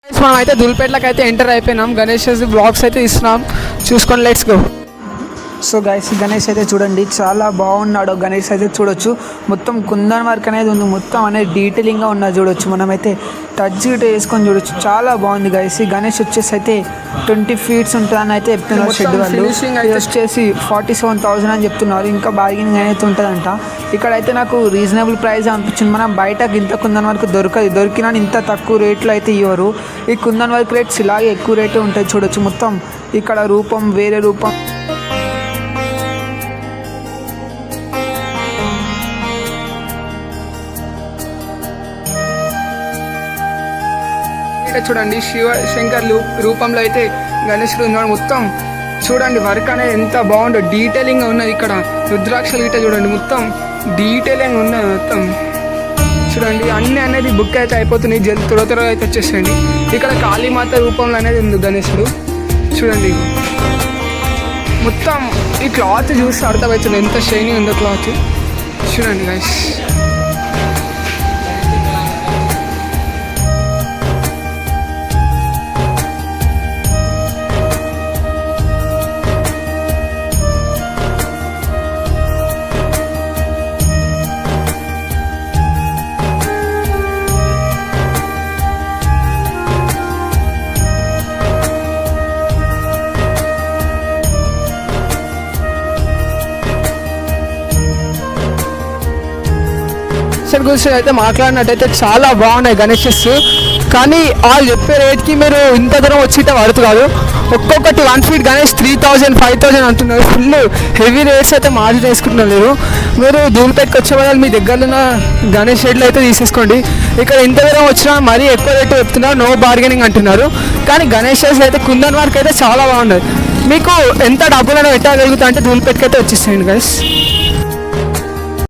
మనం అయితే దుల్పేట్లకి అయితే ఎంటర్ అయిపోయినాం. గణేష్ బ్లాగ్స్ అయితే ఇస్తున్నాం, చూసుకొని let's go. So guys Ganesh అయితే చూడండి చాలా బాగున్నాడు. గణేష్ అయితే చూడొచ్చు మొత్తం కుందన్ వర్క్ అనేది ఉంది, మొత్తం అనేది డీటెయిలింగ్గా ఉన్నది చూడొచ్చు. మనమైతే టచ్ గిట్ వేసుకొని చూడొచ్చు, చాలా బాగుంది గైస్. గణేష్ వచ్చేసి అయితే 20 feet ఉంటుందని అయితే చెప్తున్నారు షెడ్ వాళ్ళు. ఇది వచ్చేసి 47,000 అని చెప్తున్నారు. ఇంకా బార్గెనింగ్ అనేది ఉంటుందంట. ఇక్కడైతే నాకు రీజనబుల్ ప్రైస్ అనిపించింది. మనం బయటకు ఇంత కుందన్ వర్క్ దొరికినా ఇంత తక్కువ రేట్లో అయితే ఇవ్వరు. ఈ కుందన్ వర్క్ రేట్స్ ఇలాగే ఎక్కువ రేటే ఉంటాయి చూడొచ్చు. మొత్తం ఇక్కడ రూపం వేరే రూపం. చూడండి శివ శంకర్ రూపంలో అయితే గణేశుడు ఉన్నాడు. మొత్తం చూడండి వర్క్ అనేది ఎంత బాగుందో, డీటెయిలింగ్గా ఉన్నది. ఇక్కడ రుద్రాక్షలు గిట్ట చూడండి మొత్తం డీటెయిలింగ్ ఉన్నది. మొత్తం చూడండి అన్నీ అనేది బుక్ అయితే అయిపోతున్నాయి, త్వర అయితే వచ్చేసేయండి. ఇక్కడ కాళీమాత రూపంలో అనేది ఉంది గణేశుడు చూడండి. మొత్తం ఈ క్లాత్ చూస్తే అర్థమవుతుంది ఎంత షైనింగ్ ఉందో క్లాత్ చూడండి గైస్. గురించి అయితే మాట్లాడినట్టయితే చాలా బాగున్నాయి గణేషెస్, కానీ వాళ్ళు చెప్పే రేట్కి మీరు ఇంత దూరం వచ్చితే పడుతు కాదు. ఒక్కొక్కటి 1 feet గణేష్ 3,000 5,000 అంటున్నారు. ఫుల్ హెవీ రేట్స్ అయితే మార్జిన్ వేసుకుంటున్నారు. మీరు ధూళిపేటకి వచ్చే వాళ్ళు మీ దగ్గర ఉన్న గణేష్ షెడ్లు అయితే తీసేసుకోండి. ఇక్కడ ఇంత దూరం వచ్చినా మరీ ఎక్కువ రేటు చెప్తున్నారు, నో బార్గెనింగ్ అంటున్నారు. కానీ గణేషెస్ అయితే కుందన్ వర్క్ అయితే చాలా బాగుంది. మీకు ఎంత డబ్బులను పెట్టగలుగుతా అంటే ధూళిపేటకి అయితే వచ్చేసేయండి గైస్.